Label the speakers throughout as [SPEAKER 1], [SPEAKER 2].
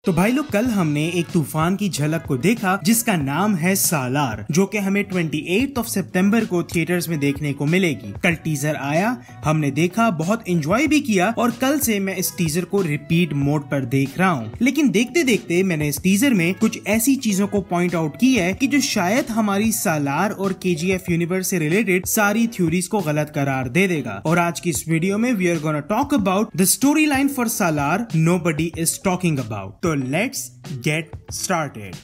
[SPEAKER 1] तो भाई लोग कल हमने एक तूफान की झलक को देखा जिसका नाम है सालार, जो कि हमें 28 सितंबर को थिएटर्स में देखने को मिलेगी। कल टीजर आया, हमने देखा, बहुत एंजॉय भी किया और कल से मैं इस टीजर को रिपीट मोड पर देख रहा हूँ। लेकिन देखते देखते मैंने इस टीजर में कुछ ऐसी चीजों को पॉइंट आउट किया है कि जो शायद हमारी सालार और केजीएफ यूनिवर्स से रिलेटेड सारी थ्योरीज को गलत करार दे देगा। और आज की इस वीडियो में we are gonna talk about the story line for Salaar nobody is talking about. तो let's get started.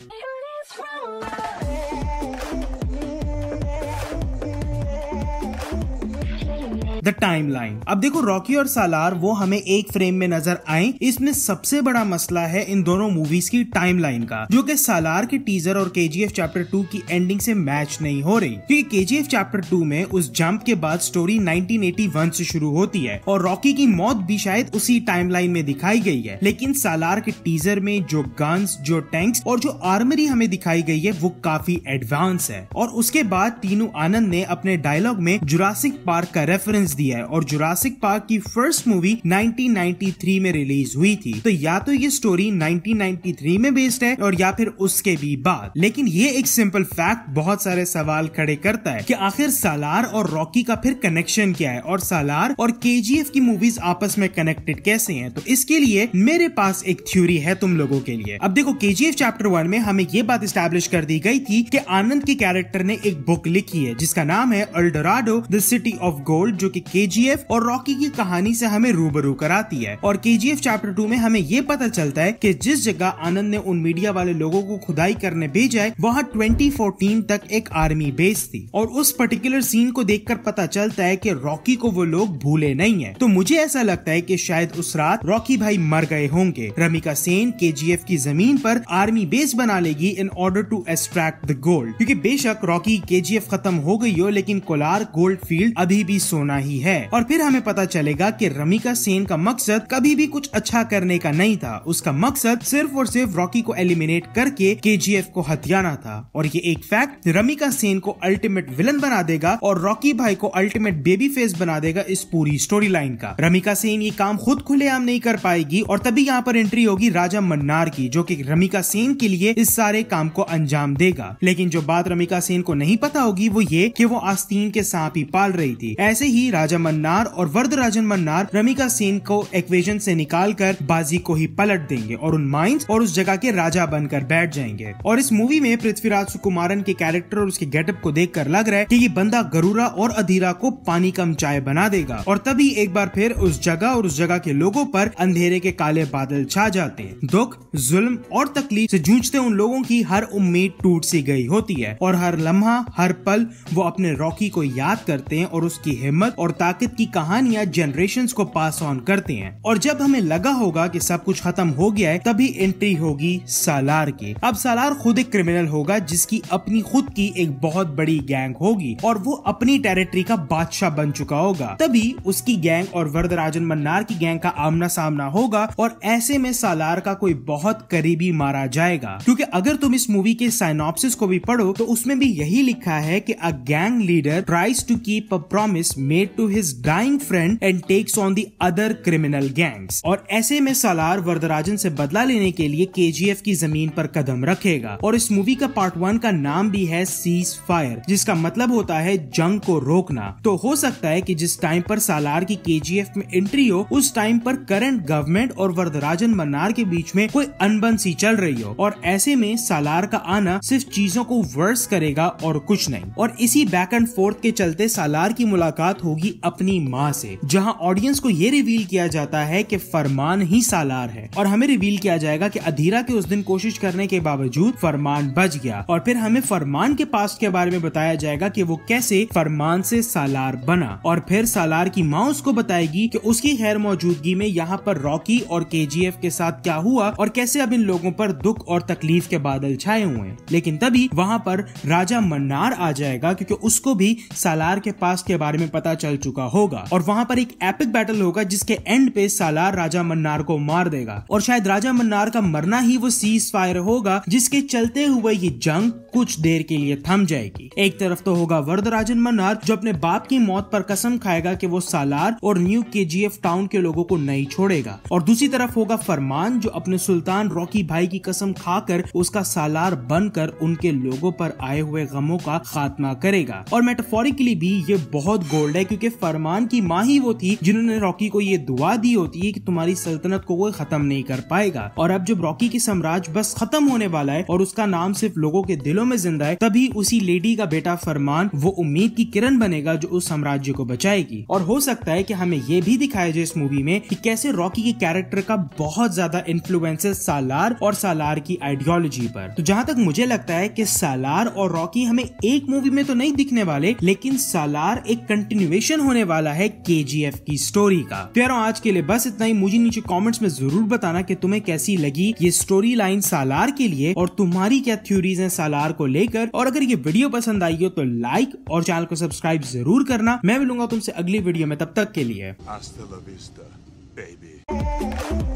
[SPEAKER 1] The timeline. अब देखो, रॉकी और सालार वो हमें एक फ्रेम में नजर आए। इसमें सबसे बड़ा मसला है इन दोनों मूवीज की टाइमलाइन का, जो कि सालार के टीजर और केजीएफ चैप्टर 2 की एंडिंग से मैच नहीं हो रही। क्योंकि केजीएफ चैप्टर 2 में उस जंप के बाद स्टोरी 1981 से शुरू होती है और रॉकी की मौत भी शायद उसी टाइमलाइन में दिखाई गई है। लेकिन सालार के टीजर में जो गन्स, जो टैंक्स और जो आर्मरी हमें दिखाई गई है वो काफी एडवांस है। और उसके बाद तीनू आनंद ने अपने डायलॉग में जुरासिक पार्क का रेफरेंस दिया है और जुरासिक पार्क की फर्स्ट मूवी 1993 में रिलीज हुई थी। तो या तो ये स्टोरी 1993 में बेस्ड है और या फिर उसके भी बाद। लेकिन ये एक सिंपल फैक्ट बहुत सारे सवाल खड़े करता है कि आखिर सालार और रॉकी का फिर कनेक्शन क्या है और सालार और केजीएफ की मूवीज आपस में कनेक्टेड कैसे हैं। तो इसके लिए मेरे पास एक थ्योरी है तुम लोगों के लिए। अब देखो, केजीएफ चैप्टर 1 में हमें ये बात एस्टैब्लिश कर दी गई थी कि आनंद के कैरेक्टर ने एक बुक लिखी है जिसका नाम है L Dorado the city of gold, जो कि केजीएफ और रॉकी की कहानी से हमें रूबरू कराती है। और केजीएफ चैप्टर 2 में हमें ये पता चलता है कि जिस जगह आनंद ने उन मीडिया वाले लोगों को खुदाई करने भेजा है वहाँ 2014 तक एक आर्मी बेस थी। और उस पर्टिकुलर सीन को देखकर पता चलता है कि रॉकी को वो लोग भूले नहीं है। तो मुझे ऐसा लगता है कि शायद उस रात रॉकी भाई मर गए होंगे। रमिका सेन केजीएफ की जमीन पर आर्मी बेस बना लेगी in order to extract the gold. क्योंकि बेशक रॉकी केजीएफ खत्म हो गई हो, लेकिन कोलार गोल्ड फील्ड अभी भी सोना ही है। और फिर हमें पता चलेगा कि रमिका सेन का मकसद कभी भी कुछ अच्छा करने का नहीं था। उसका मकसद सिर्फ और सिर्फ रॉकी को एलिमिनेट करके केजीएफ को हथियाना था। और ये एक फैक्ट रमिका सेन को अल्टीमेट विलन बना देगा और रॉकी भाई को अल्टीमेट बेबी फेस बना देगा इस पूरी स्टोरी लाइन का। रमिका सेन ये काम खुद खुलेआम नहीं कर पाएगी और तभी यहाँ पर एंट्री होगी राजा मन्नार की, जो कि रमिका सेन के लिए इस सारे काम को अंजाम देगा। लेकिन जो बात रमिका सेन को नहीं पता होगी वो ये कि वो आस्तीन के सांप ही पाल रही थी। ऐसे ही राजा मन्नार और वरदराजन मन्नार रमिका सेन को इक्वेशन से निकालकर बाजी को ही पलट देंगे और उन माइंस और उस जगह के राजा बनकर बैठ जाएंगे। और इस मूवी में पृथ्वीराज सुकुमारन के कैरेक्टर और उसके गेटअप को देखकर लग रहा है कि ये बंदा गरुड़ा और अधीरा को पानी कम चाय बना देगा। और तभी एक बार फिर उस जगह और उस जगह के लोगों पर अंधेरे के काले बादल छा जाते हैं। दुख, जुल्म और तकलीफ से जूझते उन लोगों की हर उम्मीद टूट सी गई होती है और हर लम्हा, हर पल वो अपने रॉकी को याद करते हैं और उसकी हिम्मत और ताकत की कहानियां जनरेशंस को पास ऑन करते हैं। और जब हमें लगा होगा कि सब कुछ खत्म हो गया है, तभी एंट्री होगी सालार की। अब सालार खुद एक क्रिमिनल होगा जिसकी अपनी खुद की एक बहुत बड़ी गैंग होगी और वो अपनी टेरिटरी का बादशाह बन चुका होगा। तभी उसकी गैंग और वरदराजन मन्नार की गैंग का आमना सामना होगा और ऐसे में सालार का कोई बहुत करीबी मारा जाएगा। क्योंकि अगर तुम इस मूवी के साइनॉप्सिस को भी पढ़ो तो उसमें भी यही लिखा है कि a gang leader tries to keep a promise made to his dying friend and takes on the other criminal gangs. और ऐसे में सालार वरदराजन से बदला लेने के लिए केजीएफ की जमीन पर कदम रखेगा। और इस मूवी का पार्ट 1 का नाम भी है सीज फायर, जिसका मतलब होता है जंग को रोकना। तो हो सकता है कि जिस टाइम पर सालार की केजीएफ में एंट्री हो उस टाइम पर करंट गवर्नमेंट और वरदराजन मन्नार के बीच में कोई अनबन सी चल रही हो और ऐसे में सालार का आना सिर्फ चीजों को वर्स करेगा और कुछ नहीं। और इसी बैक एंड फोर्थ के चलते सालार की मुलाकात होगी अपनी माँ से, जहां ऑडियंस को ये रिवील किया जाता है कि फरमान ही सालार है। और हमें रिवील किया जाएगा कि अधीरा के उस दिन कोशिश करने के बावजूद फरमान बच गया। और फिर हमें फरमान के पास्ट के बारे में बताया जाएगा कि वो कैसे फरमान से सालार बना। और फिर सालार की माँ उसको बताएगी कि उसकी गैर मौजूदगी में यहाँ पर रॉकी और केजीएफ के साथ क्या हुआ और कैसे अब इन लोगों पर दुख और तकलीफ के बादल छाए हुए हैं। लेकिन तभी वहाँ पर राजा मन्नार आ जाएगा क्योंकि उसको भी सालार के पास्ट के बारे में पता चल चुका होगा। और वहाँ पर एक एपिक बैटल होगा जिसके एंड पे सालार राजा मन्नार को मार देगा। और शायद राजा मन्नार का मरना ही वो सीज फायर होगा जिसके चलते हुए ये जंग कुछ देर के लिए थम जाएगी। एक तरफ तो होगा वरदराजन मन्नार जो अपने बाप की मौत पर कसम खाएगा कि वो सालार और न्यू केजीएफ टाउन के लोगों को नहीं छोड़ेगा, और दूसरी तरफ होगा फरमान जो अपने सुल्तान रॉकी भाई की कसम खाकर उसका सालार बनकर उनके लोगों पर आए हुए गमों का खात्मा करेगा। और मेटाफोरिकली भी ये बहुत गोल्ड है क्योंकि फरमान की माँ ही वो थी जिन्होंने रॉकी को ये दुआ दी होती है कि तुम्हारी सल्तनत को कोई खत्म नहीं कर पाएगा। और अब जब रॉकी की साम्राज्य बस खत्म होने वाला है और उसका नाम सिर्फ लोगों के दिलों में जिंदा है, तभी उसी लेडी का बेटा फरमान वो उम्मीद की किरण बनेगा जो उस साम्राज्य को बचाएगी। और हो सकता है कि हमें ये भी दिखाया जाए इस मूवी में कि कैसे रॉकी के कैरेक्टर का बहुत ज्यादा इन्फ्लुएंस है सालार और सालार की आइडियोलॉजी पर। तो जहां तक मुझे लगता है कि सालार और रॉकी हमें एक मूवी में तो नहीं दिखने वाले, लेकिन सालार एक कंटिन्यूएशन होने वाला है केजीएफ की स्टोरी का। प्यारों, आज के लिए बस इतना ही। मुझे नीचे कमेंट्स में जरूर बताना कि तुम्हें कैसी लगी ये स्टोरी लाइन सालार के लिए और तुम्हारी क्या थ्योरीज हैं सालार को लेकर। और अगर ये वीडियो पसंद आई हो तो लाइक और चैनल को सब्सक्राइब जरूर करना। मैं मिलूंगा तुमसे अगली वीडियो में, तब तक के लिए।
[SPEAKER 2] Hasta la vista, baby.